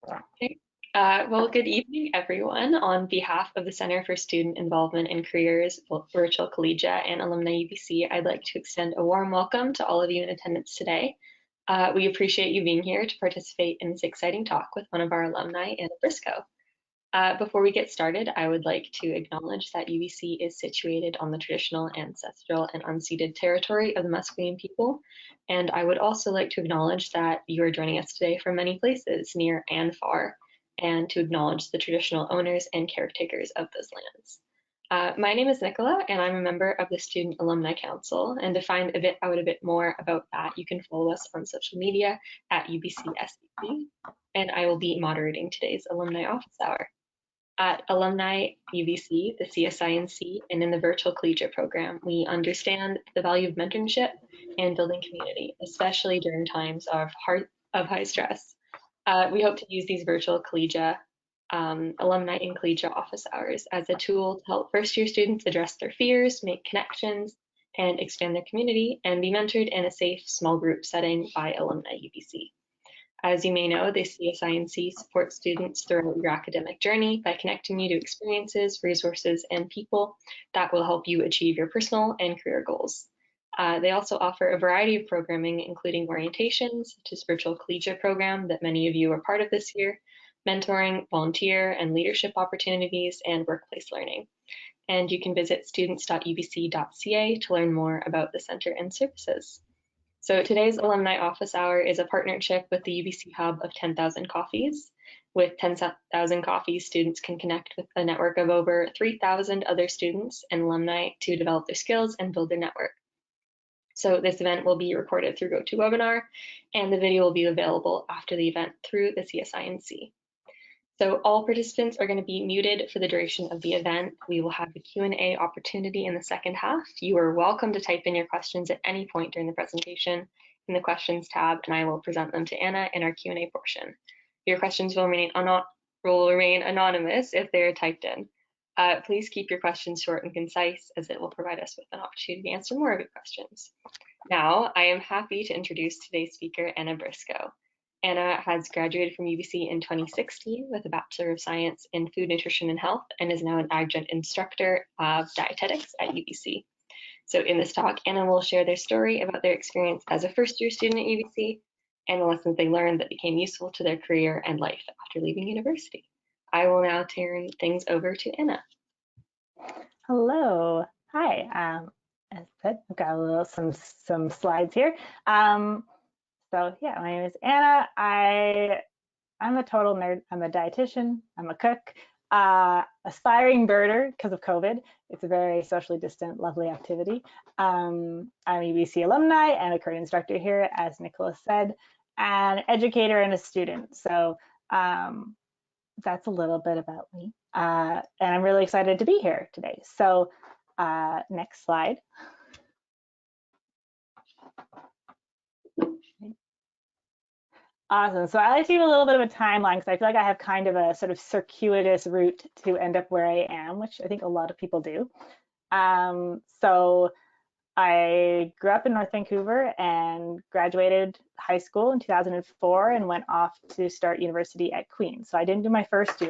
Okay. Well, good evening, everyone. On behalf of the Center for Student Involvement in Careers, Virtual Collegiate, and Alumni UBC, I'd like to extend a warm welcome to all of you in attendance today. We appreciate you being here to participate in this exciting talk with one of our alumni, Anna Brisco. Before we get started, I would like to acknowledge that UBC is situated on the traditional, ancestral, and unceded territory of the Musqueam people. And I would also like to acknowledge that you are joining us today from many places, near and far, and to acknowledge the traditional owners and caretakers of those lands. My name is Nicola, and I'm a member of the Student Alumni Council. And to find out a bit more about that, you can follow us on social media at UBC-SCC, and I will be moderating today's Alumni Office Hour. At Alumni UBC, the CSINC, and in the Virtual Collegiate program, we understand the value of mentorship and building community, especially during times of high stress. We hope to use these virtual collegiate alumni and collegiate office hours as a tool to help first-year students address their fears, make connections, and expand their community, and be mentored in a safe, small group setting by Alumni UBC. As you may know, the CSINC supports students throughout your academic journey by connecting you to experiences, resources, and people that will help you achieve your personal and career goals. They also offer a variety of programming, including orientations, such as virtual collegiate program that many of you are part of this year, mentoring, volunteer, and leadership opportunities, and workplace learning. And you can visit students.ubc.ca to learn more about the center and services. So today's Alumni Office Hour is a partnership with the UBC Hub of 10,000 Coffees. With 10,000 coffees, students can connect with a network of over 3,000 other students and alumni to develop their skills and build their network. So this event will be recorded through GoToWebinar, and the video will be available after the event through the CSINC. So all participants are going to be muted for the duration of the event. We will have a Q&A opportunity in the second half. You are welcome to type in your questions at any point during the presentation in the questions tab, and I will present them to Anna in our Q&A portion. Your questions will remain anonymous if they're typed in. Please keep your questions short and concise, as it will provide us with an opportunity to answer more of your questions. Now, I am happy to introduce today's speaker, Anna Brisco. Anna has graduated from UBC in 2016 with a Bachelor of Science in Food, Nutrition, and Health, and is now an Adjunct Instructor of Dietetics at UBC. So in this talk, Anna will share their story about their experience as a first-year student at UBC and the lessons they learned that became useful to their career and life after leaving university. I will now turn things over to Anna. Hello. Hi. As said, I've got some slides here. So yeah, my name is Anna. I'm a total nerd. I'm a dietitian. I'm a cook, aspiring birder because of COVID. It's a very socially distant, lovely activity. I'm a UBC alumni and a current instructor here, as Nicholas said, an educator and a student. So that's a little bit about me. And I'm really excited to be here today. So next slide. Awesome. So I like to give a little bit of a timeline because I feel like I have kind of a sort of circuitous route to end up where I am, which I think a lot of people do. So I grew up in North Vancouver and graduated high school in 2004 and went off to start university at Queen's. So I didn't do my first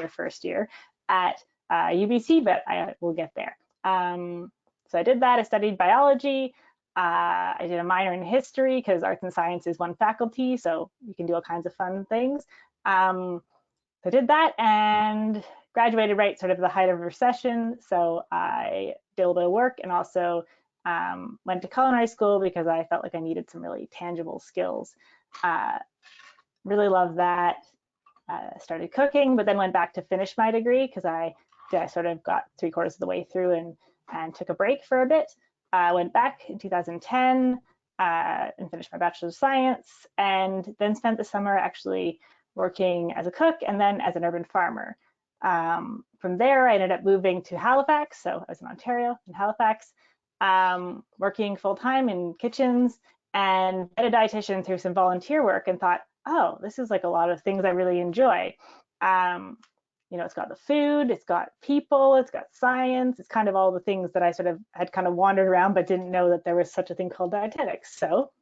year at UBC, but I will get there. So I did that. I studied biology. I did a minor in history because arts and science is one faculty, so you can do all kinds of fun things. So I did that and graduated right sort of the height of recession. So I did a little bit of work and also went to culinary school because I felt like I needed some really tangible skills. Really loved that. Started cooking, but then went back to finish my degree because I sort of got 3/4 of the way through and took a break for a bit. I went back in 2010 and finished my Bachelor of Science, and then spent the summer actually working as a cook and then as an urban farmer. From there, I ended up moving to Halifax. So I was in Ontario, in Halifax, working full-time in kitchens, and met a dietitian through some volunteer work and thought, oh, this is like a lot of things I really enjoy. You know, it's got the food, it's got people, it's got science, it's kind of all the things that I sort of had kind of wandered around but didn't know that there was such a thing called dietetics. So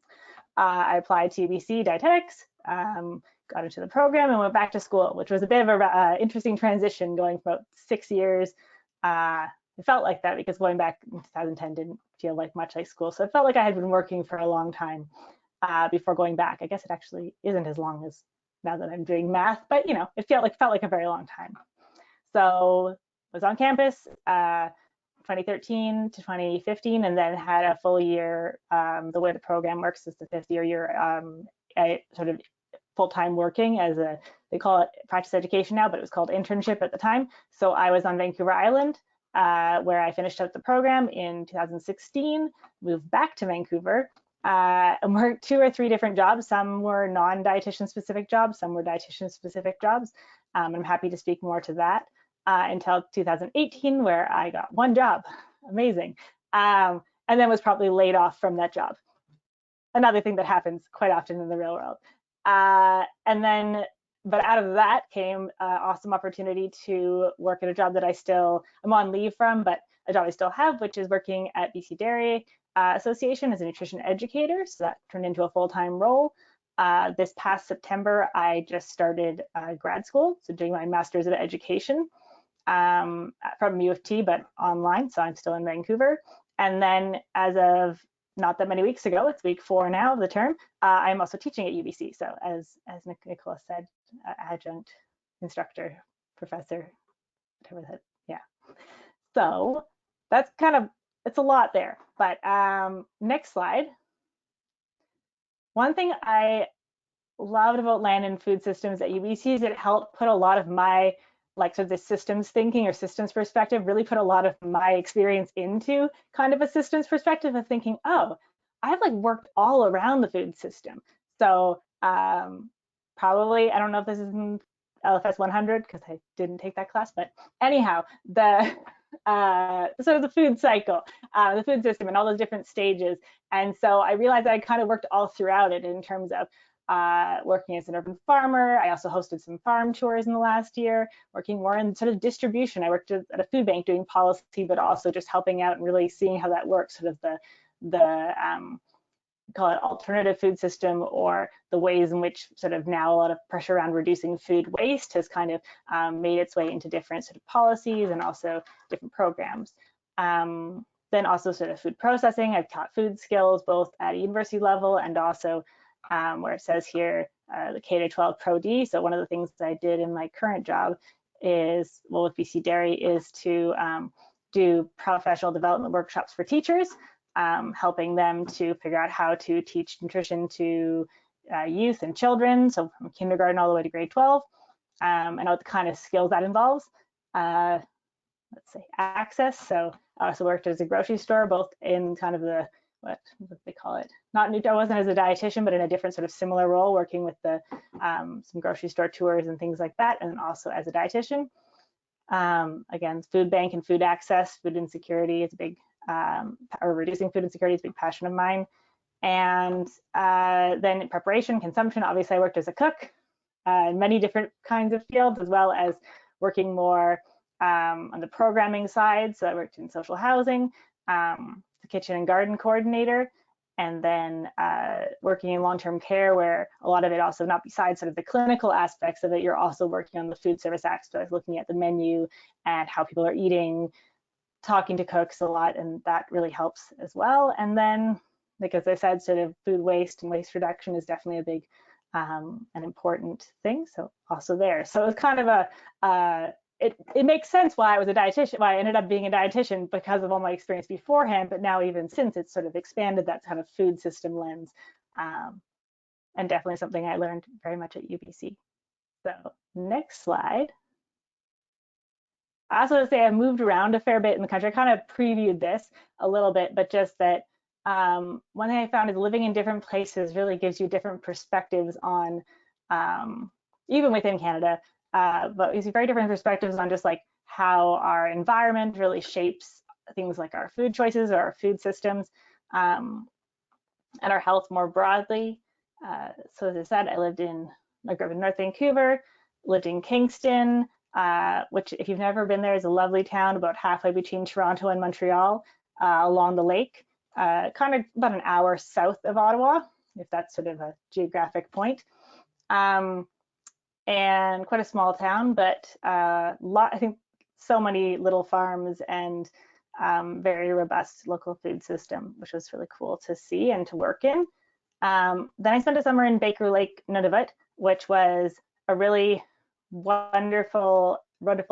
I applied to UBC Dietetics, got into the program and went back to school, which was a bit of a interesting transition going for about 6 years. It felt like that because going back in 2010 didn't feel like much like school. So it felt like I had been working for a long time before going back. I guess it actually isn't as long as now that I'm doing math, but you know, it felt like a very long time. So I was on campus 2013 to 2015, and then had a full year. The way the program works is the 5th year sort of full-time working as they call it practice education now, but it was called internship at the time. So I was on Vancouver Island, where I finished out the program in 2016, moved back to Vancouver, and worked 2 or 3 different jobs. Some were non-dietitian specific jobs, some were dietitian specific jobs. I'm happy to speak more to that until 2018, where I got 1 job, amazing, and then was probably laid off from that job. Another thing that happens quite often in the real world. And then, but out of that came an awesome opportunity to work at a job that I'm on leave from, but a job I still have, which is working at BC Dairy Association as a nutrition educator. So that turned into a full-time role. This past September, I just started grad school, so doing my Master's of Education from U of T, but online, so I'm still in Vancouver. And then as of not that many weeks ago, it's week 4 now of the term, I'm also teaching at UBC. So as Nicola said, adjunct instructor, professor, whatever that, yeah. So that's kind of, it's a lot there, but next slide. One thing I loved about land and food systems at UBC is it helped put a lot of my sort of the systems thinking or systems perspective, really put a lot of my experience into kind of a systems perspective of thinking, oh, I've worked all around the food system. So probably, I don't know if this is in LFS 100 because I didn't take that class, but anyhow, the sort of the food cycle, the food system and all those different stages. And so I realized I kind of worked all throughout it in terms of working as an urban farmer. I also hosted some farm tours in the last year, working more in sort of distribution. I worked at a food bank doing policy, but also just helping out and really seeing how that works, sort of the call it alternative food system, or the ways in which sort of now a lot of pressure around reducing food waste has kind of made its way into different sort of policies and also different programs. Then also sort of food processing. I've taught food skills both at a university level and also where it says here, the K-12 Pro D. So one of the things that I did in my current job is, well, with BC Dairy, is to do professional development workshops for teachers, helping them to figure out how to teach nutrition to youth and children, so from kindergarten all the way to grade 12, and what kind of skills that involves. Let's say access. So I also worked as a grocery store, both in kind of the, what they call it, I wasn't as a dietitian, but in a different sort of similar role, working with the some grocery store tours and things like that, and also as a dietitian. Again, food bank and food access, food insecurity is a big, or reducing food insecurity is a big passion of mine. And then in preparation, consumption, obviously I worked as a cook in many different kinds of fields, as well as working more on the programming side. So I worked in social housing, the kitchen and garden coordinator, and then working in long-term care, where a lot of it also, not besides sort of the clinical aspects of it, you're also working on the food service aspect, looking at the menu and how people are eating, talking to cooks a lot, and that really helps as well. And then, like as I said, sort of food waste and waste reduction is definitely a big an important thing. So also there. So it's kind of a it makes sense why I was a dietitian, why I ended up being a dietitian, because of all my experience beforehand, but now even since, it's sort of expanded that kind of food system lens, and definitely something I learned very much at UBC. So next slide. I also want to say I moved around a fair bit in the country. I kind of previewed this a little bit, but just that one thing I found is living in different places really gives you different perspectives on, even within Canada, but gives you very different perspectives on just like how our environment really shapes things like our food choices or our food systems, and our health more broadly. So as I said, I grew up in North Vancouver, lived in Kingston, which if you've never been there is a lovely town about halfway between Toronto and Montreal, along the lake, kind of about an hour south of Ottawa, if that's sort of a geographic point. And quite a small town, but I think so many little farms and very robust local food system, which was really cool to see and to work in. Then I spent a summer in Baker Lake, Nunavut, which was a really wonderful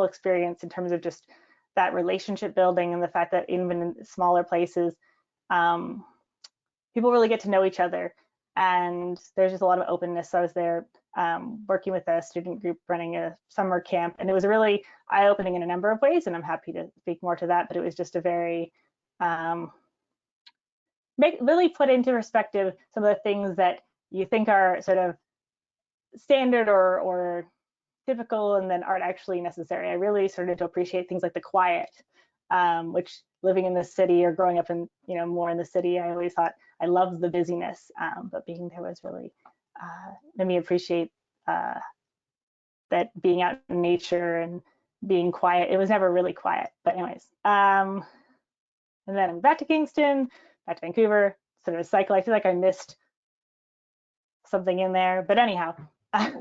experience in terms of just that relationship building and the fact that even in smaller places, um, people really get to know each other. And there's just a lot of openness. So I was there working with a student group running a summer camp, and it was really eye-opening in a number of ways, and I'm happy to speak more to that, but it was just a very, really put into perspective some of the things that you think are sort of standard or typical and then aren't actually necessary. I really started to appreciate things like the quiet, which living in the city or growing up in, more in the city, I always thought I loved the busyness, but being there was really made me appreciate that being out in nature and being quiet. It was never really quiet, but anyways. And then I'm back to Kingston, back to Vancouver, sort of a cycle. I feel like I missed something in there, but anyhow, I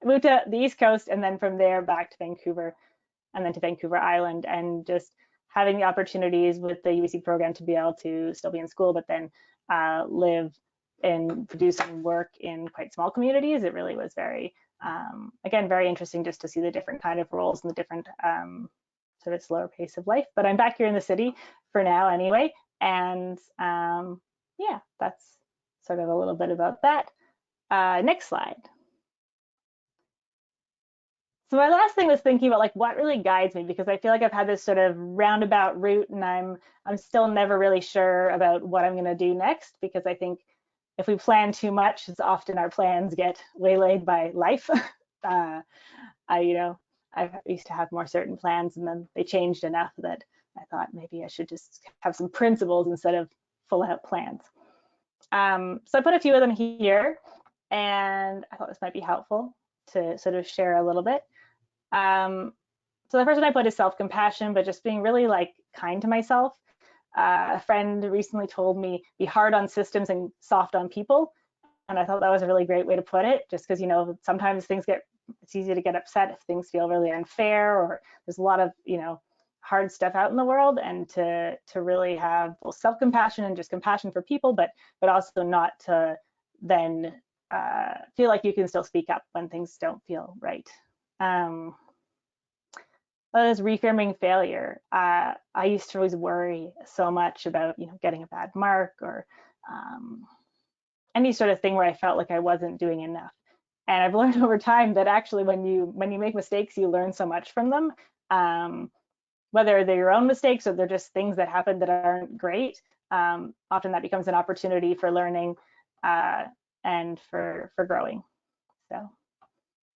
moved to the East Coast and then from there back to Vancouver and then to Vancouver Island, and just having the opportunities with the UBC program to be able to still be in school, but then live and do some work in quite small communities. It really was very, again, very interesting just to see the different kind of roles and the different sort of slower pace of life. But I'm back here in the city for now anyway. And yeah, that's sort of a little bit about that. Next slide. So my last thing was thinking about like what really guides me, because I feel like I've had this sort of roundabout route and I'm still never really sure about what I'm going to do next, because I think if we plan too much, it's often our plans get waylaid by life. I used to have more certain plans and then they changed enough that I thought maybe I should just have some principles instead of full out plans. So I put a few of them here and I thought this might be helpful to sort of share a little bit. So the first one I put is self-compassion, but just being really like kind to myself. A friend recently told me be hard on systems and soft on people. And I thought that was a really great way to put it, just because, sometimes it's easy to get upset if things feel really unfair or there's a lot of, hard stuff out in the world, and to really have both self-compassion and just compassion for people, but also not to then feel like you can still speak up when things don't feel right. That is reframing failure. I used to always worry so much about, getting a bad mark or any sort of thing where I felt like I wasn't doing enough. And I've learned over time that actually when you make mistakes, you learn so much from them, whether they're your own mistakes or they're just things that happen that aren't great. Often that becomes an opportunity for learning and for growing. So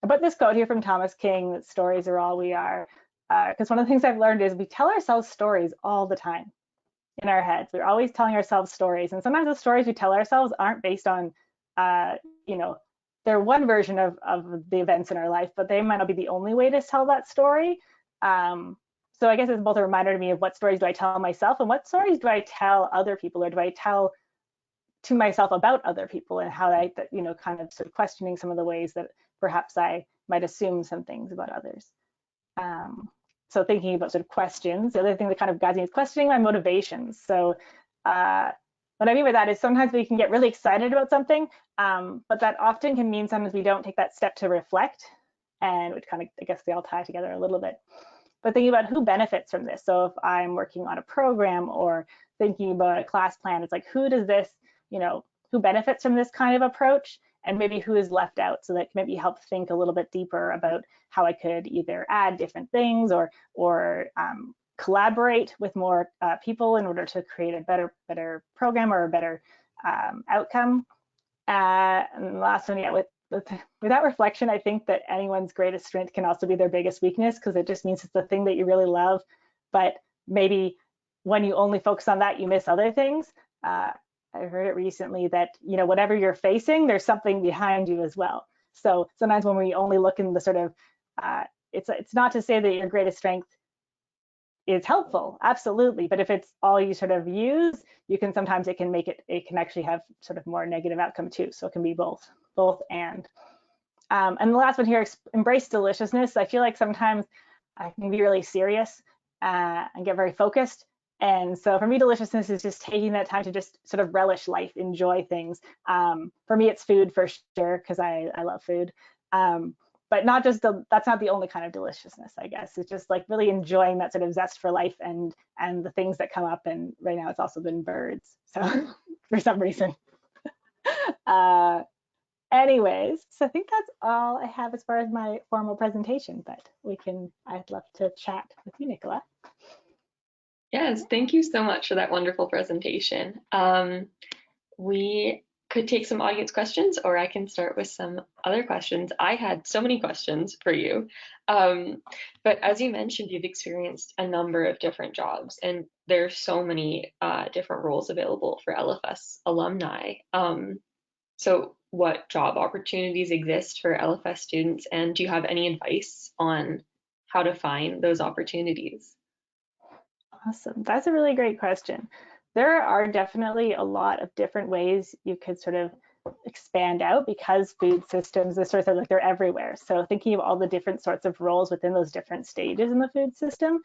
I put this quote here from Thomas King, that stories are all we are. Because one of the things I've learned is we tell ourselves stories all the time in our heads. We're always telling ourselves stories. And sometimes the stories we tell ourselves aren't based on, they're one version of the events in our life, but they might not be the only way to tell that story. So I guess it's both a reminder to me of what stories do I tell myself and what stories do I tell other people, or do I tell to myself about other people, and how I, kind of sort of questioning some of the ways that perhaps I might assume some things about others. So thinking about sort of questions, the other thing that kind of guides me is questioning my motivations. So what I mean by that is sometimes we can get really excited about something, but that often can mean sometimes we don't take that step to reflect, and which kind of, I guess they all tie together a little bit. But thinking about who benefits from this. So if I'm working on a program or thinking about a class plan, it's like, who does this, who benefits from this kind of approach, and maybe who is left out, so that can maybe help think a little bit deeper about how I could either add different things or collaborate with more people in order to create a better program or a better outcome. And the last one, yeah, with that reflection, I think that anyone's greatest strength can also be their biggest weakness, because it just means it's the thing that you really love, but maybe when you only focus on that, you miss other things. I heard it recently that, whatever you're facing, there's something behind you as well. So sometimes when we only look in the sort of, it's not to say that your greatest strength is helpful, absolutely, but if it's all you sort of use, it can actually have sort of more negative outcome too. So it can be both and. And the last one here, embrace deliciousness. I feel like sometimes I can be really serious and get very focused. And so for me, deliciousness is just taking that time to just sort of relish life, enjoy things. For me, it's food for sure, because I love food. But not just that's not the only kind of deliciousness, I guess. It's just like really enjoying that sort of zest for life and the things that come up. And right now it's also been birds. So for some reason. Uh, Anyways, so I think that's all I have as far as my formal presentation, but I'd love to chat with you, Nicola. Yes, thank you so much for that wonderful presentation. We could take some audience questions, or I can start with some other questions. I had so many questions for you. But as you mentioned, you've experienced a number of different jobs, and there's so many different roles available for LFS alumni. So what job opportunities exist for LFS students, and do you have any advice on how to find those opportunities? Awesome. That's a really great question. There are definitely a lot of different ways you could sort of expand out, because food systems, is sort of like they're everywhere. So thinking of all the different sorts of roles within those different stages in the food system.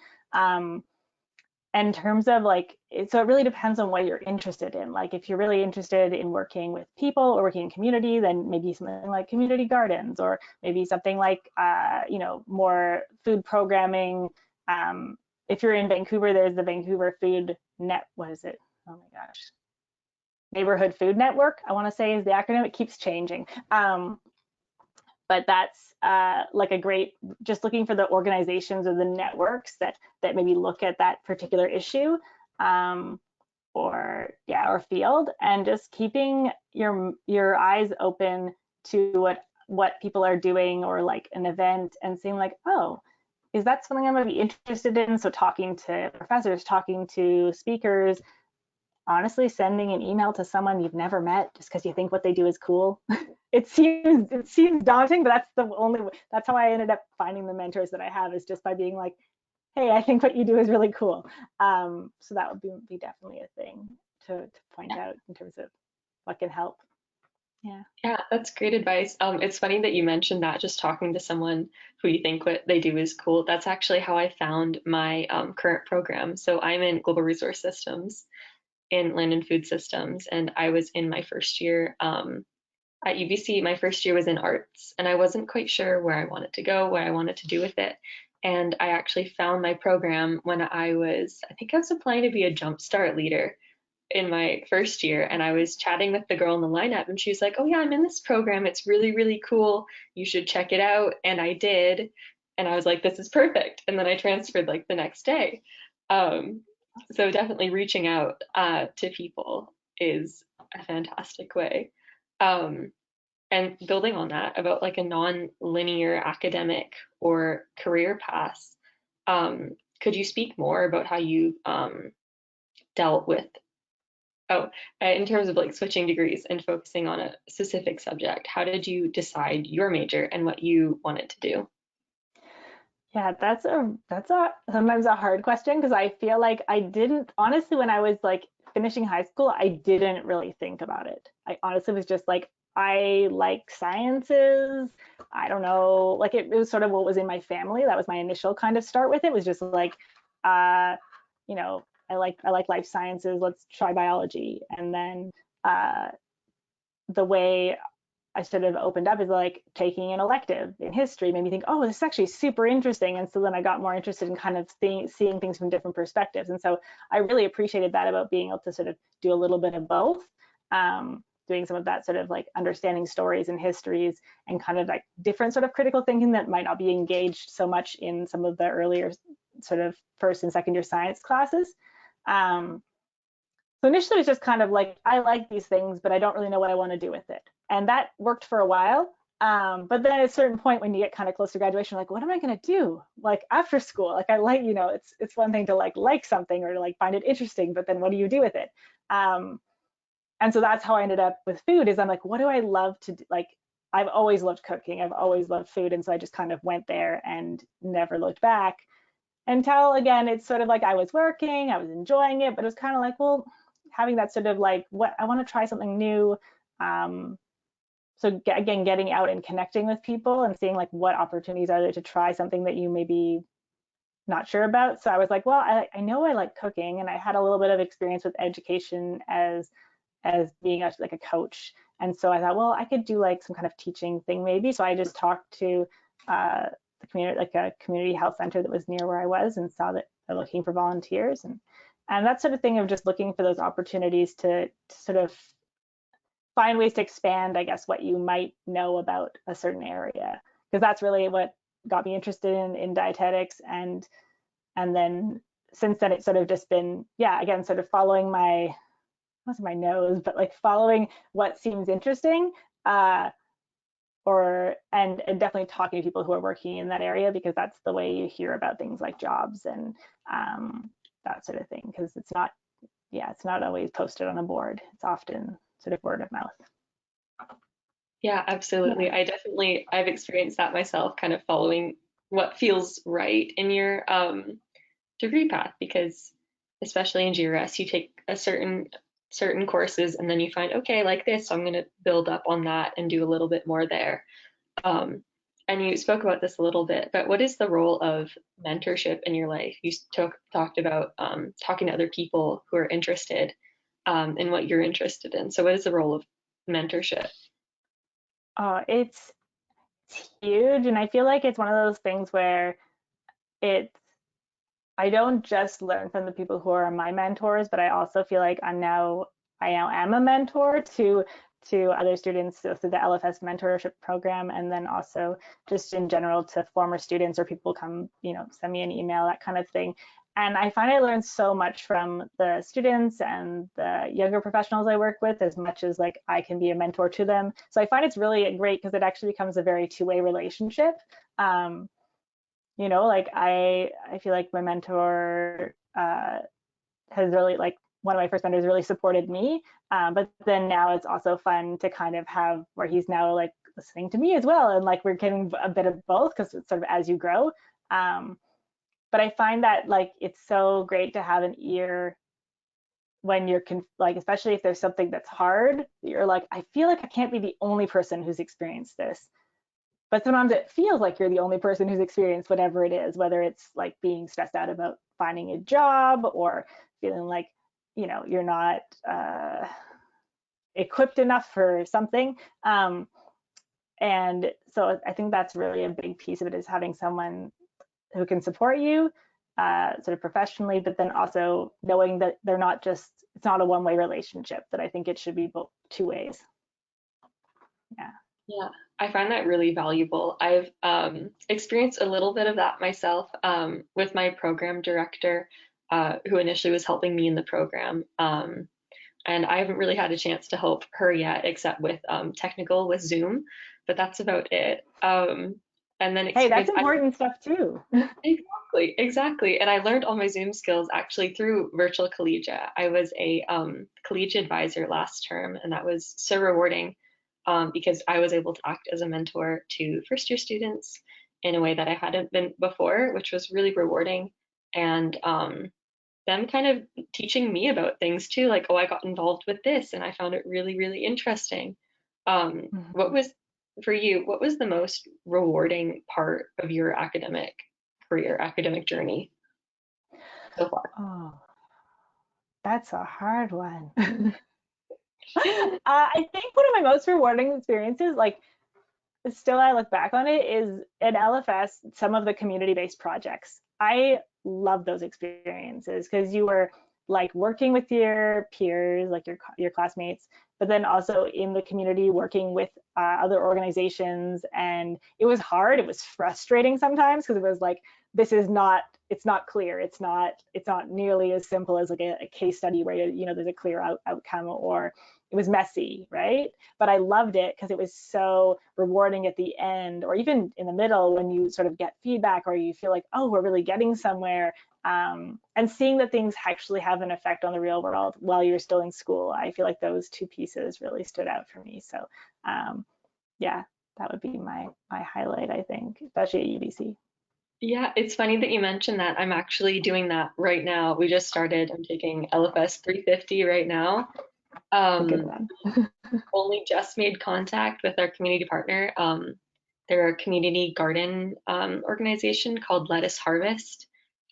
In terms of like, so it really depends on what you're interested in. Like if you're really interested in working with people or working in community, then maybe something like community gardens, or maybe something like, more food programming. If you're in Vancouver, there's the Vancouver Food Net, what is it? Oh my gosh. Neighborhood Food Network, I want to say is the acronym. It keeps changing. But that's like a great, just looking for the organizations or the networks that maybe look at that particular issue, or field, and just keeping your eyes open to what people are doing, or like an event, and seeing like, oh, is that something I'm going to be interested in? So talking to professors, talking to speakers, honestly sending an email to someone you've never met just because you think what they do is cool. It seems daunting, but that's how I ended up finding the mentors that I have, is just by being like, hey, I think what you do is really cool. So that would be definitely a thing to point out in terms of what can help. Yeah. Yeah, that's great advice. It's funny that you mentioned that, just talking to someone who you think what they do is cool. That's actually how I found my current program. So I'm in global resource systems in land and food systems, and I was in my first year at UBC. My first year was in arts, and I wasn't quite sure where I wanted to go, what I wanted to do with it. And I actually found my program when I think I was applying to be a Jumpstart leader in my first year, and I was chatting with the girl in the lineup, and she was like, "Oh yeah, I'm in this program. It's really, really cool. You should check it out." And I did, and I was like, "This is perfect." And then I transferred like the next day. Um, so definitely reaching out to people is a fantastic way. Um, and building on that about like a non-linear academic or career path, could you speak more about how you dealt with, oh, in terms of like switching degrees and focusing on a specific subject, how did you decide your major and what you wanted to do? Yeah, that's a sometimes a hard question, because I feel like I didn't, honestly, when I was like finishing high school, I didn't really think about it. I honestly was just like, I like sciences. I don't know, like it was sort of what was in my family. That was my initial kind of start with it, was just like, uh, I like life sciences. Let's try biology. And then the way I sort of opened up is like taking an elective in history made me think, oh, this is actually super interesting. And so then I got more interested in kind of seeing things from different perspectives. And so I really appreciated that, about being able to sort of do a little bit of both, doing some of that sort of like understanding stories and histories, and kind of like different sort of critical thinking that might not be engaged so much in some of the earlier sort of first and second year science classes. Um, so initially it was just kind of like, I like these things, but I don't really know what I want to do with it. And that worked for a while. But then at a certain point, when you get kind of close to graduation, like, what am I going to do? Like after school, like I like, it's one thing to like something, or to like find it interesting, but then what do you do with it? And so that's how I ended up with food, is I'm like, what do I love to do? Like, I've always loved cooking. I've always loved food. And so I just kind of went there and never looked back, until again, it's sort of like I was working, I was enjoying it, but it was kind of like, well, having that sort of like, what I want to try something new. so again, getting out and connecting with people and seeing like what opportunities are there to try something that you maybe not sure about. So I was like, well, I know I like cooking, and I had a little bit of experience with education as being like a coach. And so I thought, well, I could do like some kind of teaching thing maybe. So I just talked to the community, like a community health center that was near where I was, and saw that they're looking for volunteers, and that sort of thing of just looking for those opportunities to sort of find ways to expand, I guess, what you might know about a certain area, because that's really what got me interested in dietetics. And then since then it's sort of just been, yeah, again, sort of following my, not my nose, but like following what seems interesting, and definitely talking to people who are working in that area, because that's the way you hear about things like jobs and that sort of thing, because it's not, yeah, it's not always posted on a board. It's often sort of word of mouth. Yeah, absolutely. Yeah. I've experienced that myself, kind of following what feels right in your degree path, because especially in GRS, you take a certain courses and then you find, okay, I like this, so I'm going to build up on that and do a little bit more there. Um, and you spoke about this a little bit, but what is the role of mentorship in your life? You talked about talking to other people who are interested in what you're interested in. So what is the role of mentorship? It's huge, and I feel like it's one of those things where it's I don't just learn from the people who are my mentors, but I also feel like I now am a mentor to other students through the LFS mentorship program, and then also just in general to former students, or people come, send me an email, that kind of thing. And I find I learn so much from the students and the younger professionals I work with, as much as like I can be a mentor to them. So I find it's really great because it actually becomes a very two-way relationship. Um, like I feel like my mentor has really, like, one of my first mentors really supported me, but then now it's also fun to kind of have where he's now like listening to me as well, and like we're getting a bit of both, because it's sort of as you grow. But I find that like it's so great to have an ear when you're like, especially if there's something that's hard, you're like, I feel like I can't be the only person who's experienced this. But sometimes it feels like you're the only person who's experienced whatever it is, whether it's like being stressed out about finding a job, or feeling like, you're not equipped enough for something. And so I think that's really a big piece of it, is having someone who can support you sort of professionally, but then also knowing that it's not a one-way relationship, that I think it should be both two ways. Yeah. Yeah, I find that really valuable. I've experienced a little bit of that myself with my program director, who initially was helping me in the program. And I haven't really had a chance to help her yet, except with technical with Zoom, but that's about it. And then Hey, that's experience, important stuff too. exactly. And I learned all my Zoom skills actually through virtual collegiate. I was a collegiate advisor last term, and that was so rewarding because I was able to act as a mentor to first year students in a way that I hadn't been before, which was really rewarding. And them kind of teaching me about things too, like, oh, I got involved with this and I found it really, really interesting. What was, for you, what was the most rewarding part of your academic career, academic journey so far? Oh, that's a hard one. I think one of my most rewarding experiences, like, still I look back on it, is at LFS, some of the community-based projects. I love those experiences because you were like working with your peers, like your classmates, but then also in the community working with other organizations. And it was hard. It was frustrating sometimes, because it was like, it's not clear. It's not nearly as simple as like a case study where, there's a clear outcome, or it was messy, right? But I loved it because it was so rewarding at the end, or even in the middle, when you sort of get feedback, or you feel like, oh, we're really getting somewhere. And seeing that things actually have an effect on the real world while you're still in school. I feel like those two pieces really stood out for me. So yeah, that would be my highlight, I think, especially at UBC. Yeah, it's funny that you mentioned that. I'm actually doing that right now. We just started. I'm taking LFS 350 right now. A good Um, one. only just made contact with our community partner. They're a community garden organization called Lettuce Harvest,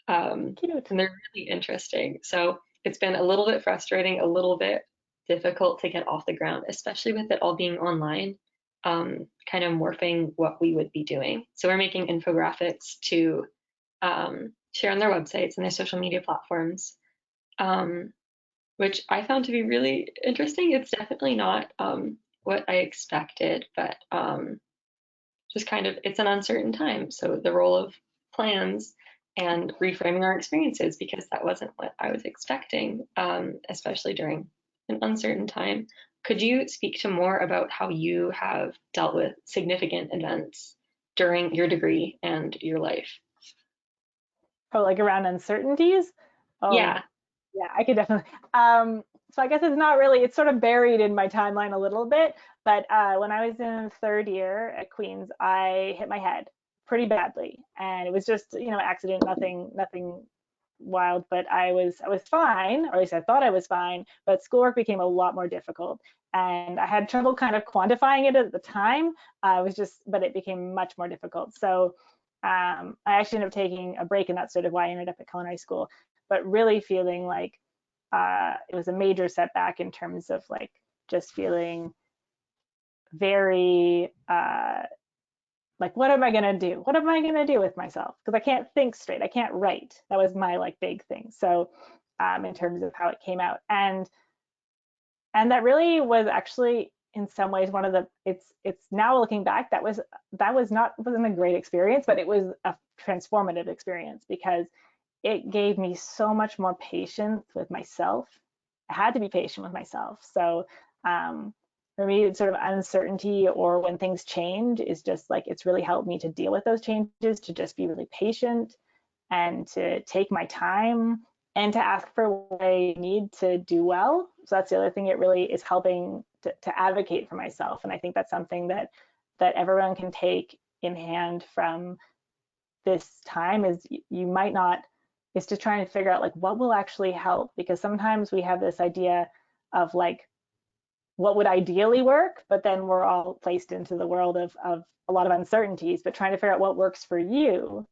Cute. and they're really interesting. So it's been a little bit frustrating, a little bit difficult to get off the ground, especially with it all being online, kind of morphing what we would be doing. So we're making infographics to share on their websites and their social media platforms, um, which I found to be really interesting. It's definitely not what I expected, but just kind of it's an uncertain time. So the role of plans and reframing our experiences because that wasn't what I was expecting, especially during an uncertain time. Could you speak to more about how you have dealt with significant events during your degree and your life? Oh, like around uncertainties? Oh, Yeah. yeah, I could definitely. So I guess it's not really, it's sort of buried in my timeline a little bit, but when I was in third year at Queens, I hit my head pretty badly. And it was just, accident, nothing wild, but I was fine, or at least I thought I was fine, but schoolwork became a lot more difficult. And I had trouble kind of quantifying it at the time. But it became much more difficult. So I actually ended up taking a break, and that's sort of why I ended up at culinary school. But really feeling like it was a major setback in terms of like just feeling very like, what am I gonna do? What am I gonna do with myself? Because I can't think straight. I can't write. That was my like big thing. So in terms of how it came out, and that really was actually in some ways one of the it's now looking back, wasn't a great experience, but it was a transformative experience because it gave me so much more patience with myself. I had to be patient with myself. So for me, it's sort of uncertainty or when things change is just like it's really helped me to deal with those changes, to just be really patient and to take my time and to ask for what I need to do well. So that's the other thing. It really is helping to advocate for myself. And I think that's something that everyone can take in hand from this time is you might not is to try and figure out like what will actually help, because sometimes we have this idea of like what would ideally work, but then we're all placed into the world of a lot of uncertainties, but trying to figure out what works for you,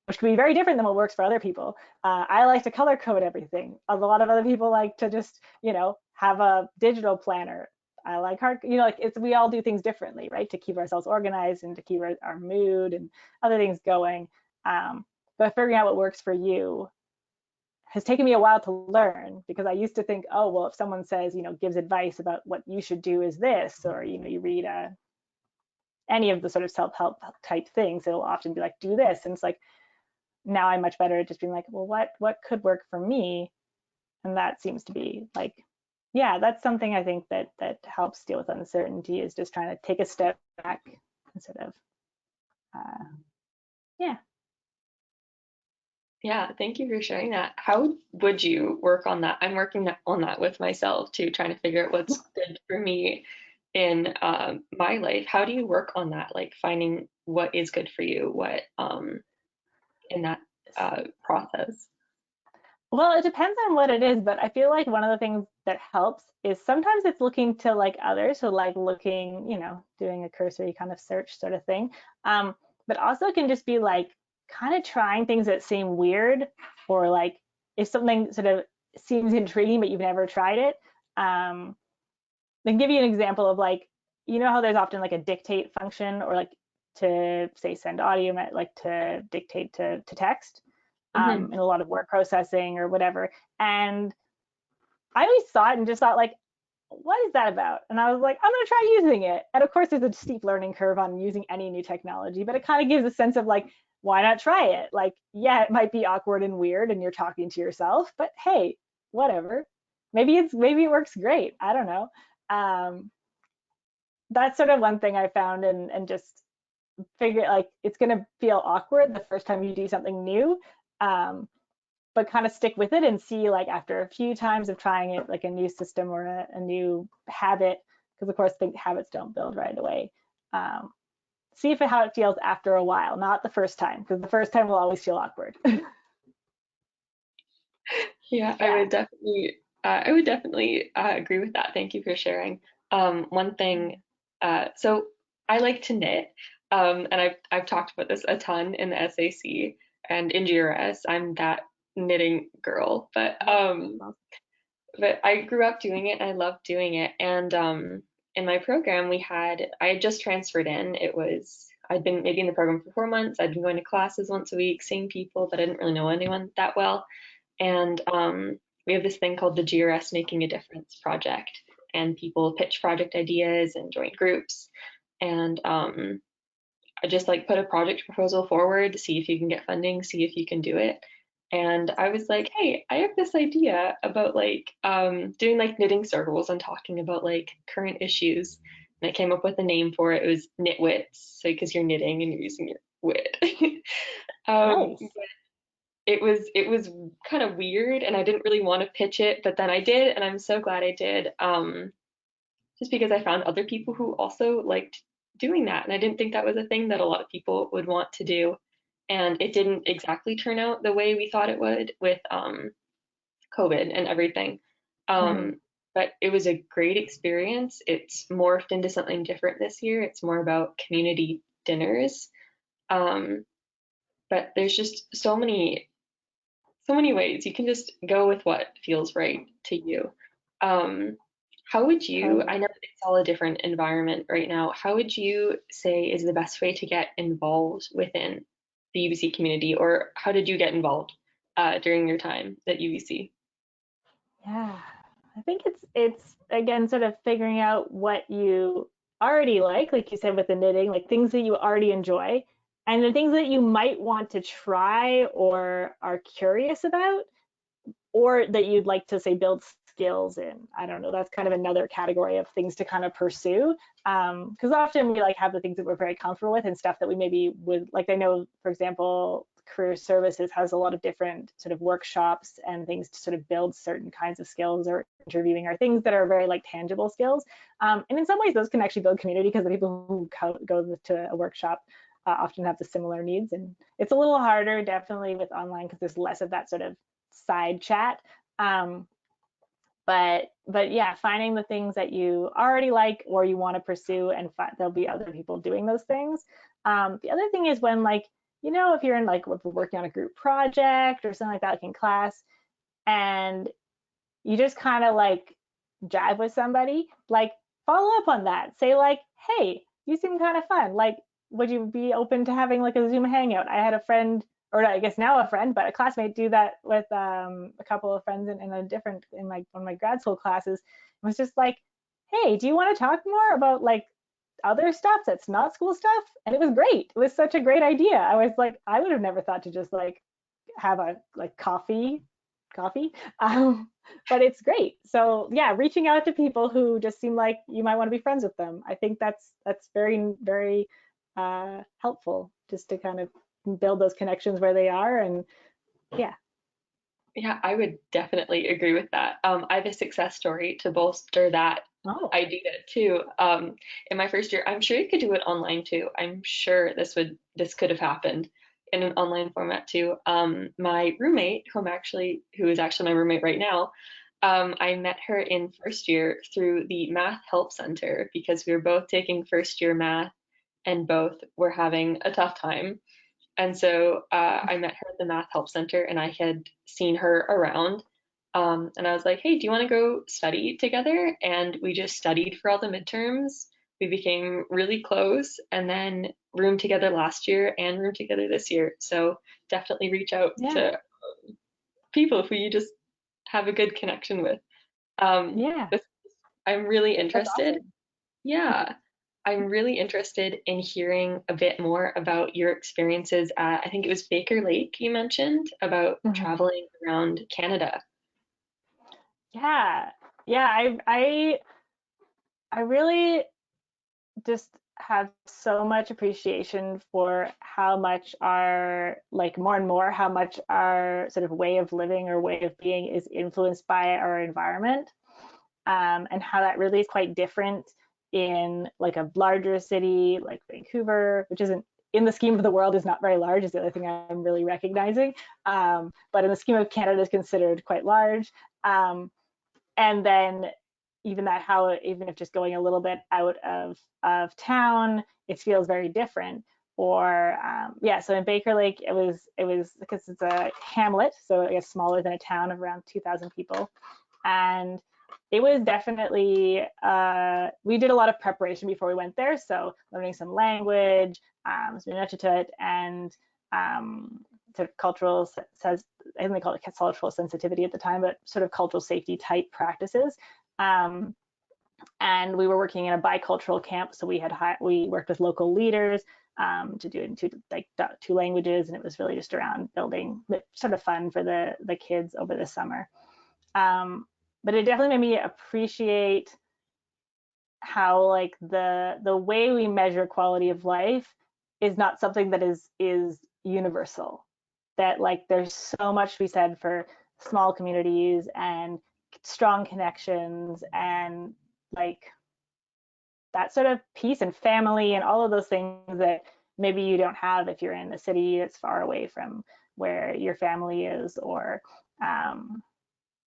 which can be very different than what works for other people. I like to color code everything. A lot of other people like to just, have a digital planner. I like hard, like we all do things differently, right? To keep ourselves organized and to keep our mood and other things going. But figuring out what works for you has taken me a while to learn, because I used to think, oh, well, if someone says, gives advice about what you should do is this, or, you read any of the sort of self-help type things, it'll often be like, do this. And it's like, now I'm much better at just being like, well, what could work for me? And that seems to be like, yeah, that's something I think that helps deal with uncertainty, is just trying to take a step back and sort of, uh, yeah. Yeah, thank you for sharing that. How would you work on that? I'm working on that with myself too, trying to figure out what's good for me in my life. How do you work on that? Like finding what is good for you, what in that process? Well, it depends on what it is, but I feel like one of the things that helps is sometimes it's looking to like others, so like looking, doing a cursory kind of search sort of thing. But also can just be like kind of trying things that seem weird, or like if something sort of seems intriguing but you've never tried it. Then give you an example of like, how there's often like a dictate function, or like to say send audio, like to dictate to text Hmm. in a lot of word processing or whatever. And I always saw it and just thought like, what is that about? And I was like, I'm gonna try using it. And of course, there's a steep learning curve on using any new technology, but it kind of gives a sense of like, why not try it? Like, yeah, it might be awkward and weird, and you're talking to yourself, but hey, whatever. Maybe it works great. I don't know. Um, that's sort of one thing I found, and just figure like it's gonna feel awkward the first time you do something new. Um, but kind of stick with it and see like after a few times of trying it, like a new system or a new habit, because of course the habits don't build right away. See how it feels after a while, not the first time, because the first time will always feel awkward. Yeah, I Yeah. would definitely I would definitely agree with that. Thank you for sharing. One thing, so I like to knit, and I've talked about this a ton in the SAC and in GRS. I'm that knitting girl, but I grew up doing it and I loved doing it. And in my program, I had just transferred in. I'd been maybe in the program for 4 months. I'd been going to classes once a week, seeing people, but I didn't really know anyone that well. And we have this thing called the GRS Making a Difference project, and people pitch project ideas and join groups. And I just like put a project proposal forward to see if you can get funding, see if you can do it. And I was like, hey, I have this idea about like doing like knitting circles and talking about like current issues. And I came up with a name for it. It was Knitwits, so because you're knitting and you're using your wit. um, Nice. it was kind of weird, and I didn't really want to pitch it, but then I did, and I'm so glad I did. Just because I found other people who also liked doing that, and I didn't think that was a thing that a lot of people would want to do. And it didn't exactly turn out the way we thought it would with COVID and everything. Hmm. But it was a great experience. It's morphed into something different this year. It's more about community dinners. Um, but there's just so many ways you can just go with what feels right to you. Um, how would you, I Totally. know that it's all a different environment right now, how would you say is the best way to get involved within the UBC community, or how did you get involved during your time at UBC? Yeah, I think it's again sort of figuring out what you already like you said with the knitting, like things that you already enjoy, and the things that you might want to try or are curious about, or that you'd like to say build skills in. I don't know. That's kind of another category of things to kind of pursue. Because often we like have the things that we're very comfortable with and stuff that we maybe would like. I know, for example, career services has a lot of different sort of workshops and things to sort of build certain kinds of skills, or interviewing are things that are very like tangible skills. And in some ways, those can actually build community because the people who go to a workshop often have the similar needs. And it's a little harder, definitely, with online because there's less of that sort of side chat. Um, but yeah, finding the things that you already like or you want to pursue, and there'll be other people doing those things. The other thing is when like, if you're in like if we're working on a group project or something like that, like in class, and you just kind of like jive with somebody, like follow up on that. Say like, hey, you seem kind of fun. Like, would you be open to having like a Zoom hangout? I had a friend, or I guess now a friend, but a classmate do that with a couple of friends in one of my grad school classes. It was just like, hey, do you want to talk more about like other stuff that's not school stuff? And it was great. It was such a great idea. I was like, I would have never thought to just like have a like coffee. Um, but it's great. So yeah, reaching out to people who just seem like you might want to be friends with them. I think that's very, very helpful, just to kind of build those connections where they are. And yeah. Yeah, I would definitely agree with that. I have a success story to bolster that Oh. idea too. In my first year, I'm sure you could do it online too. I'm sure this could have happened in an online format too. My roommate, who is actually my roommate right now, I met her in first year through the Math Help Center because we were both taking first year math and both were having a tough time. And so I met her at the Math Help Center, and I had seen her around. And I was like, hey, do you want to go study together? And we just studied for all the midterms. We became really close, and then roomed together last year and roomed together this year. So definitely reach out Yeah. to people who you just have a good connection with. Um, Yeah. this, I'm really That's interested. awesome. Yeah, I'm really interested in hearing a bit more about your experiences at, I think it was Baker Lake you mentioned, about Mhm. traveling around Canada. Yeah. Yeah. I really just have so much appreciation for how much our like more and more how much our sort of way of living or way of being is influenced by our environment, and how that really is quite different in like a larger city like Vancouver, which isn't, in the scheme of the world, is not very large, is the other thing I'm really recognizing, but in the scheme of Canada is considered quite large. um, and then even that, how even if just going a little bit out of town, it feels very different. Or yeah, so in Baker Lake, it was because it's a hamlet, so I guess smaller than a town of around 2,000 people, and it was definitely we did a lot of preparation before we went there, so learning some language, some Inuktitut, and sort of cultural says I think they called it cultural sensitivity at the time, but sort of cultural safety type practices. And we were working in a bicultural camp, so we worked with local leaders to do it in two languages, and it was really just around building sort of fun for the kids over the summer. But it definitely made me appreciate how like the way we measure quality of life is not something that is universal. That like there's so much to be said for small communities and strong connections and like that sort of peace and family and all of those things that maybe you don't have if you're in a city that's far away from where your family is, or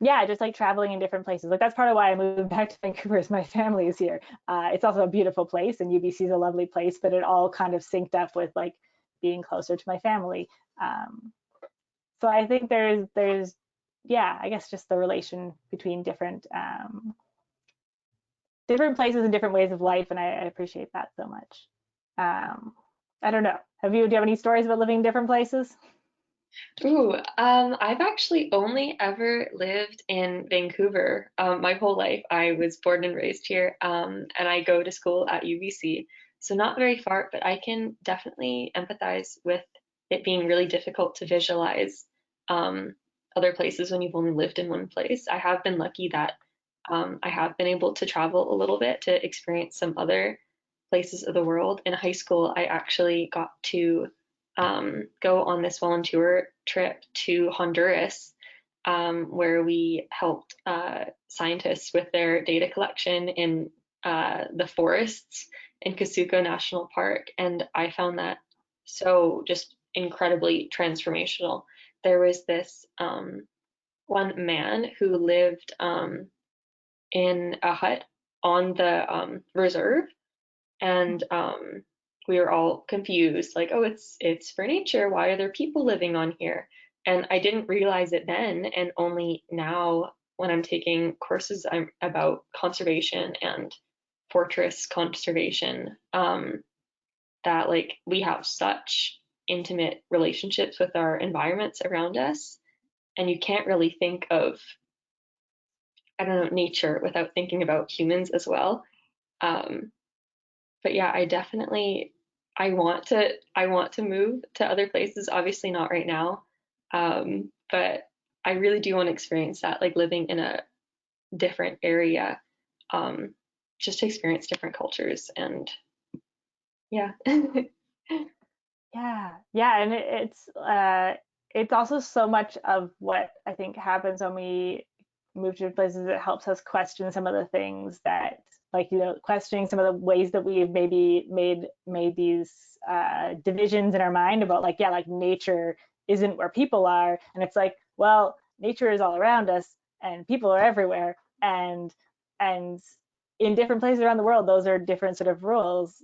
yeah, just like traveling in different places. Like that's part of why I moved back to Vancouver, is my family is here. It's also a beautiful place, and UBC is a lovely place, but it all kind of synced up with like being closer to my family. So I think there's yeah, I guess just the relation between different different places and different ways of life, and I appreciate that so much. I don't know. Do you have any stories about living in different places? Ooh, I've actually only ever lived in Vancouver my whole life. I was born and raised here, and I go to school at UBC, so not very far, but I can definitely empathize with it being really difficult to visualize um, other places when you've only lived in one place. I have been lucky that I have been able to travel a little bit to experience some other places of the world. In high school, I actually got to go on this volunteer trip to Honduras, where we helped scientists with their data collection in the forests in Casuco National Park. And I found that so just incredibly transformational. There was this one man who lived in a hut on the reserve, and we were all confused, like, oh, it's for nature. Why are there people living on here? And I didn't realize it then, and only now when I'm taking courses about conservation and fortress conservation, that like we have such intimate relationships with our environments around us, and you can't really think of, I don't know, nature without thinking about humans as well. Um, but yeah, I want to move to other places. Obviously not right now, but I really do want to experience that, like living in a different area, um, just to experience different cultures and yeah. Yeah, yeah, and it's also so much of what I think happens when we move to places. It helps us question some of the things that, like, questioning some of the ways that we've maybe made these divisions in our mind about, like, yeah, like nature isn't where people are, and it's like, well, nature is all around us, and people are everywhere, and in different places around the world, those are different sort of rules.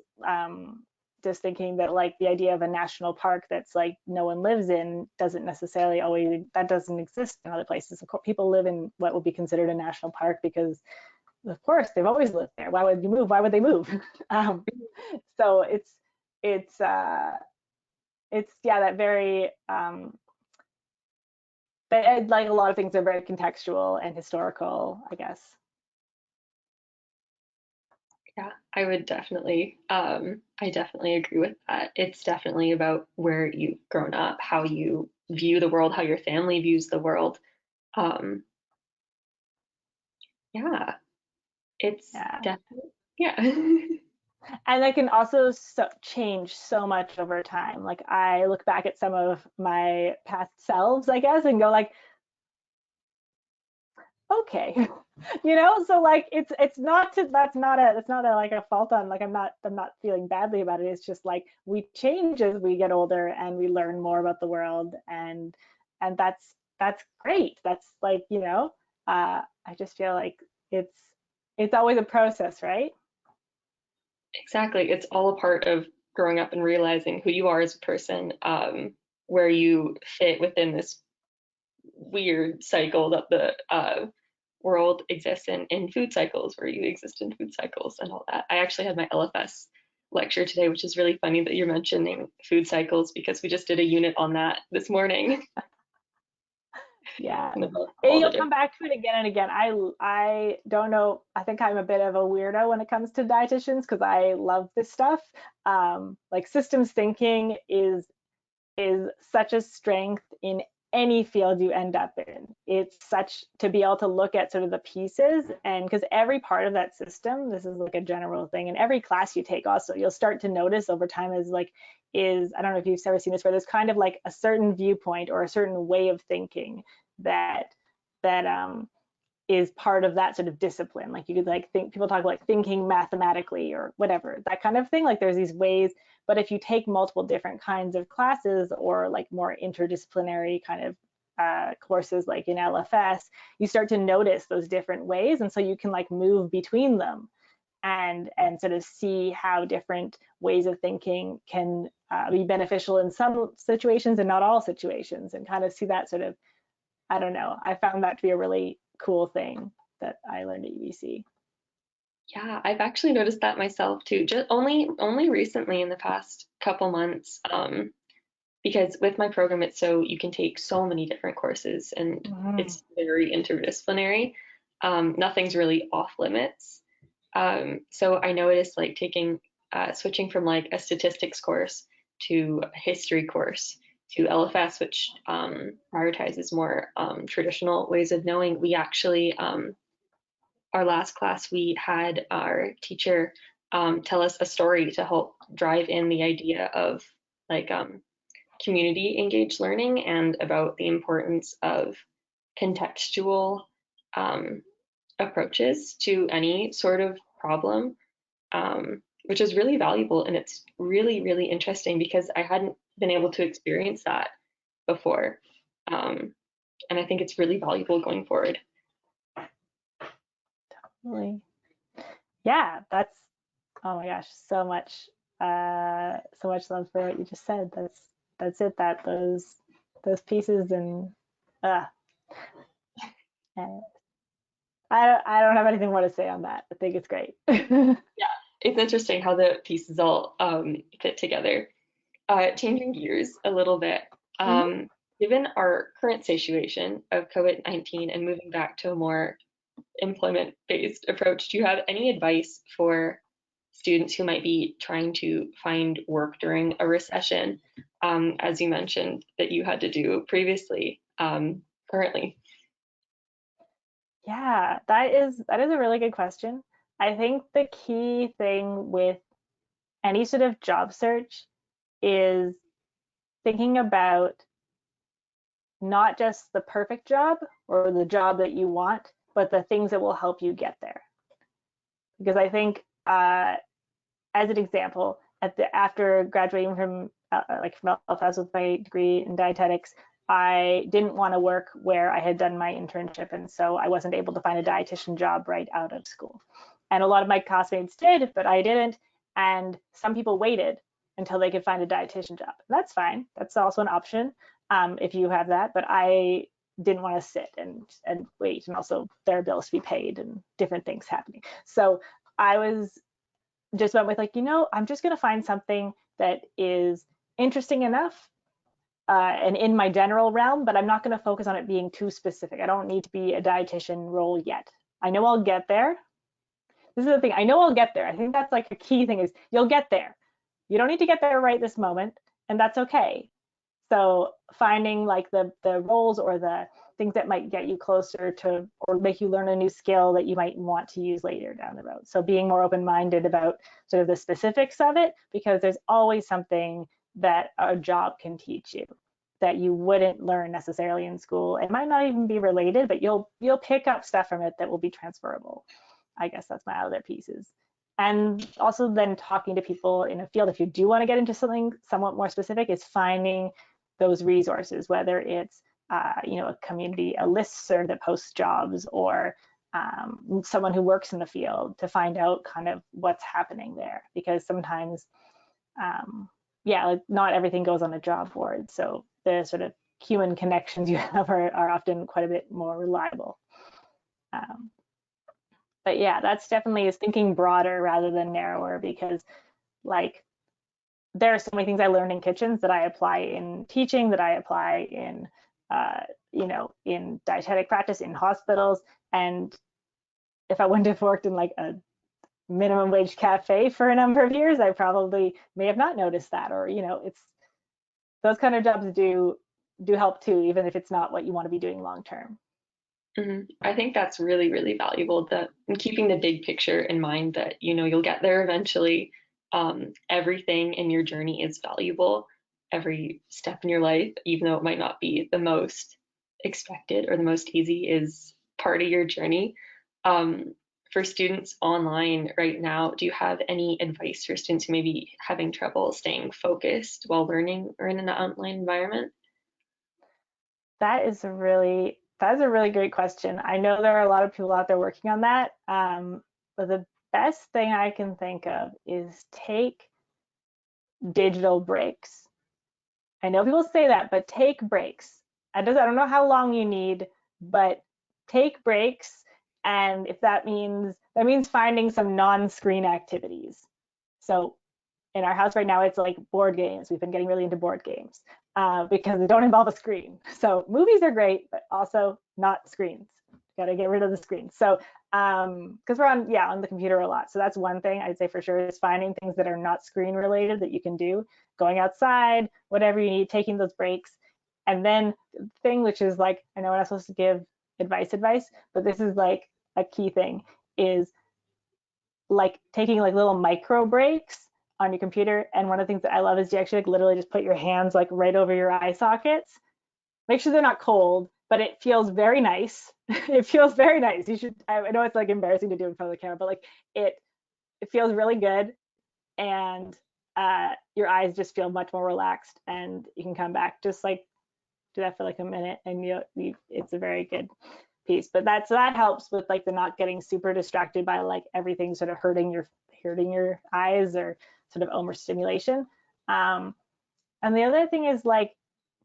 Just thinking that like the idea of a national park that's like no one lives in doesn't necessarily always, that doesn't exist in other places. Of course, people live in what would be considered a national park because of course they've always lived there. Why would you move? Why would they move? um, so it's yeah, that very but like a lot of things are very contextual and historical, I guess. Yeah, I definitely agree with that. It's definitely about where you've grown up, how you view the world, how your family views the world. Um, yeah, it's Yeah. definitely, yeah. And that can also change so much over time. Like I look back at some of my past selves, I guess, and go like, okay, so like it's not to, that's not a like a fault on, like I'm not feeling badly about it. It's just like we change as we get older and we learn more about the world, and that's great. That's like, I just feel like it's always a process, right? Exactly. It's all a part of growing up and realizing who you are as a person, where you fit within this weird cycle that the world exists in food cycles, where you exist in food cycles and all that. I actually had my LFS lecture today, which is really funny that you're mentioning food cycles because we just did a unit on that this morning. Yeah. And about And all the you'll come different. back to it again and again. I don't know. I think I'm a bit of a weirdo when it comes to dietitians because I love this stuff. Like systems thinking is such a strength in any field you end up in. It's such to be able to look at sort of the pieces, and because every part of that system, this is like a general thing, and every class you take also, you'll start to notice over time is I don't know if you've ever seen this, where there's kind of like a certain viewpoint or a certain way of thinking that that is part of that sort of discipline. Like you could like think people talk like thinking mathematically or whatever, that kind of thing. Like there's these ways, but if you take multiple different kinds of classes or like more interdisciplinary kind of courses like in LFS, you start to notice those different ways. And so you can like move between them and sort of see how different ways of thinking can be beneficial in some situations and not all situations, and kind of see that sort of, I don't know. I found that to be a really cool thing that I learned at UBC. Yeah, I've actually noticed that myself too. Just only recently in the past couple months. Because with my program, it's so you can take so many different courses and Mhm. it's very interdisciplinary. Nothing's really off limits. So I noticed like switching from like a statistics course to a history course to LFS, which prioritizes more traditional ways of knowing. We actually, our last class, we had our teacher tell us a story to help drive in the idea of like community engaged learning and about the importance of contextual um, approaches to any sort of problem, which is really valuable. And it's really, really interesting because I hadn't been able to experience that before. Um, and I think it's really valuable going forward. Really. Yeah, that's, oh my gosh, so much love for what you just said. That's it. That those pieces and uh, I don't have anything more to say on that. I think it's great. Yeah, it's interesting how the pieces all fit together. Changing gears a little bit, Mhm. given our current situation of COVID-19 and moving back to a more employment-based approach, do you have any advice for students who might be trying to find work during a recession, as you mentioned that you had to do previously, currently? Yeah, that is a really good question. I think the key thing with any sort of job search is thinking about not just the perfect job or the job that you want, but the things that will help you get there. Because I think, as an example, after graduating from from LFS with my degree in dietetics, I didn't want to work where I had done my internship, and so I wasn't able to find a dietitian job right out of school. And a lot of my classmates did, but I didn't. And some people waited until they could find a dietitian job. That's fine. That's also an option if you have that. But I didn't want to sit and wait, and also there are bills to be paid and different things happening. So I was just went with like, I'm just going to find something that is interesting enough and in my general realm, but I'm not going to focus on it being too specific. I don't need to be a dietitian role yet. I know I'll get there. This is the thing. I know I'll get there. I think that's like a key thing is you'll get there. You don't need to get there right this moment, and that's okay. So finding like the roles or the things that might get you closer to or make you learn a new skill that you might want to use later down the road. So being more open-minded about sort of the specifics of it, because there's always something that a job can teach you that you wouldn't learn necessarily in school. It might not even be related, but you'll pick up stuff from it that will be transferable. I guess that's my other pieces. And also then talking to people in a field, if you do want to get into something somewhat more specific, is finding those resources, whether it's a community, a listserv that posts jobs, or someone who works in the field to find out kind of what's happening there, because sometimes, yeah, like not everything goes on a job board. So the sort of human connections you have are often quite a bit more reliable. But yeah, that's definitely is thinking broader rather than narrower, because like there are so many things I learned in kitchens that I apply in teaching, that I apply in, in dietetic practice in hospitals. And if I wouldn't have worked in like a minimum wage cafe for a number of years, I probably may have not noticed that. Or, it's those kind of jobs do help too, even if it's not what you want to be doing long term. I think that's really, really valuable, that keeping the big picture in mind, that you'll get there eventually. Everything in your journey is valuable. Every step in your life, even though it might not be the most expected or the most easy, is part of your journey. For students online right now, do you have any advice for students who may be having trouble staying focused while learning or in an online environment? That's a really great question. I know there are a lot of people out there working on that. But the best thing I can think of is take digital breaks. I know people say that, but take breaks. I don't know how long you need, but take breaks. And if that means finding some non-screen activities. So in our house right now, it's like board games. We've been getting really into board games because they don't involve a screen. So movies are great, but also not screens. Got to get rid of the screens. So because we're on the computer a lot. So that's one thing I'd say for sure, is finding things that are not screen related that you can do, going outside, whatever you need, taking those breaks. And then the thing, which is like, I know we're not supposed to give advice, but this is like a key thing, is like taking like little micro breaks on your computer. And one of the things that I love is you actually like literally just put your hands like right over your eye sockets. Make sure they're not cold, but it feels very nice. It feels very nice. You should, I know it's like embarrassing to do in front of the camera, but like it feels really good. And your eyes just feel much more relaxed, and you can come back, just like do that for like a minute, and it's a very good piece. But that helps with like the not getting super distracted by like everything sort of hurting your eyes, or sort of overstimulation. And the other thing is like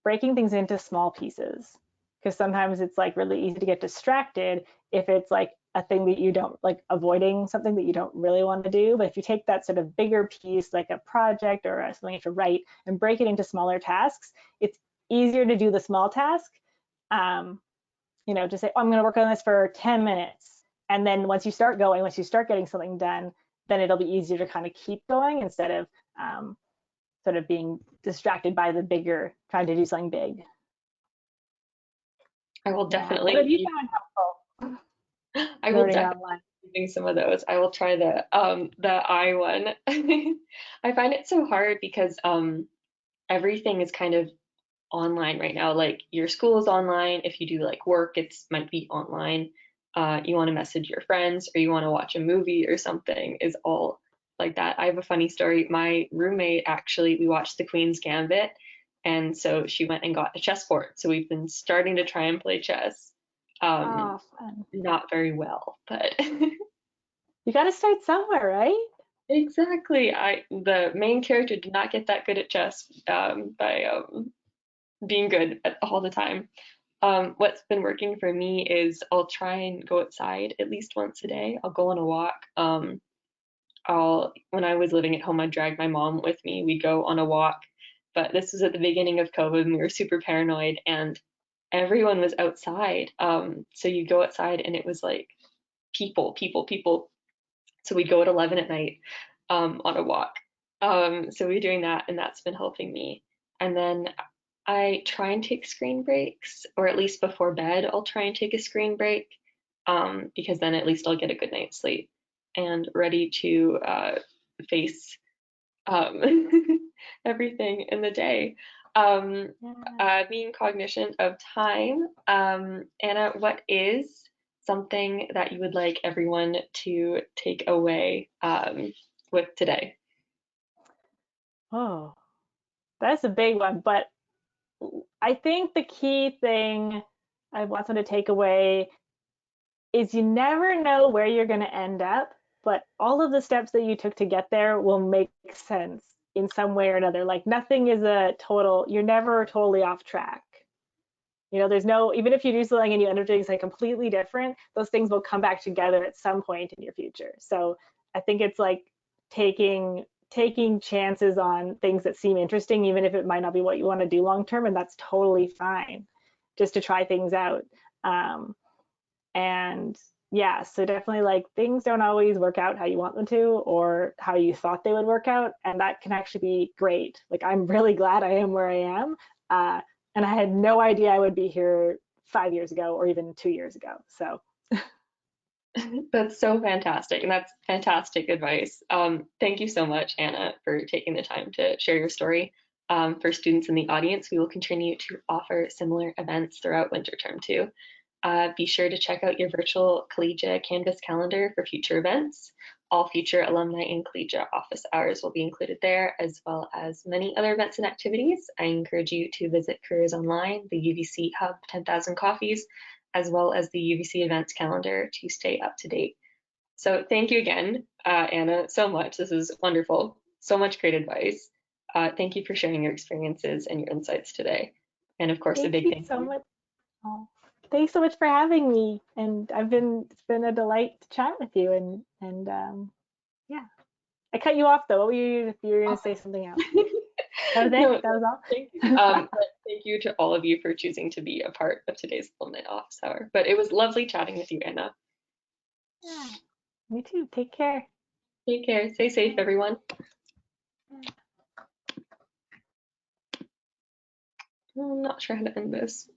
breaking things into small pieces, because sometimes it's like really easy to get distracted if it's like a thing that you don't like, avoiding something that you don't really want to do. But if you take that sort of bigger piece, like a project or something you have to write, and break it into smaller tasks, it's easier to do the small task. Just say, oh, I'm going to work on this for 10 minutes. And then once you start getting something done, then it'll be easier to kind of keep going, instead of sort of being distracted by the bigger, trying to do something big. I will Yeah. What have you definitely found helpful I will learning definitely online? be using some of those. I will try the eye one. I find it so hard because everything is kind of online right now. Like your school is online. If you do like work, it's might be online. You want to message your friends, or you want to watch a movie or something, is all like that. I have a funny story. My roommate, actually, we watched The Queen's Gambit, and so she went and got a chessboard. So we've been starting to try and play chess. Oh, fun. Not very well, but You got to start somewhere, right? exactly. The main character did not get that good at chess by being good at all the time. What's been working for me is I'll try and go outside at least once a day. I'll go on a walk. When I was living at home, I'd drag my mom with me. We'd go on a walk. But this was at the beginning of COVID, and we were super paranoid, and everyone was outside. So you go outside, and it was like people, people, people. So we'd go at 11 at night on a walk. So we're doing that, and that's been helping me. And then I try and take screen breaks, or at least before bed, I'll try and take a screen break, because then at least I'll get a good night's sleep and ready to face um, everything in the day. Being cognizant of time, Anna, what is something that you would like everyone to take away with today? Oh, that's a big one. But I think the key thing I want them to take away is you never know where you're going to end up, but all of the steps that you took to get there will make sense in some way or another. Like nothing is a total, you're never totally off track. You know, there's no, even if you do something and you end up doing something completely different, those things will come back together at some point in your future. So I think it's like taking chances on things that seem interesting, even if it might not be what you want to do long term, and that's totally fine, just to try things out. Um, and yeah, so definitely like things don't always work out how you want them to or how you thought they would work out. And that can actually be great. Like I'm really glad I am where I am. Uh, and I had no idea I would be here 5 years ago or even 2 years ago. So That's so fantastic, and that's fantastic advice. Thank you so much, Anna, for taking the time to share your story. For students in the audience, we will continue to offer similar events throughout winter term too. Be sure to check out your virtual Collegia Canvas calendar for future events. All future alumni and Collegia office hours will be included there, as well as many other events and activities. I encourage you to visit Careers Online, the UVC Hub 10,000 Coffees, as well as the UVC events calendar to stay up to date. So thank you again, Anna, so much. This is wonderful. So much great advice. Thank you for sharing your experiences and your insights today. And of course, a thank big you thank so you. much. Oh, thanks so much for having me. And it's been a delight to chat with you. And yeah, I cut you off though. What were you were going to say something else? That was it? No, That was thank you. all? But thank you to all of you for choosing to be a part of today's Alumni Office Hour. But it was lovely chatting with you, Anna. Yeah, me too. Take care. Take care. Stay safe, everyone. I'm not sure how to end this.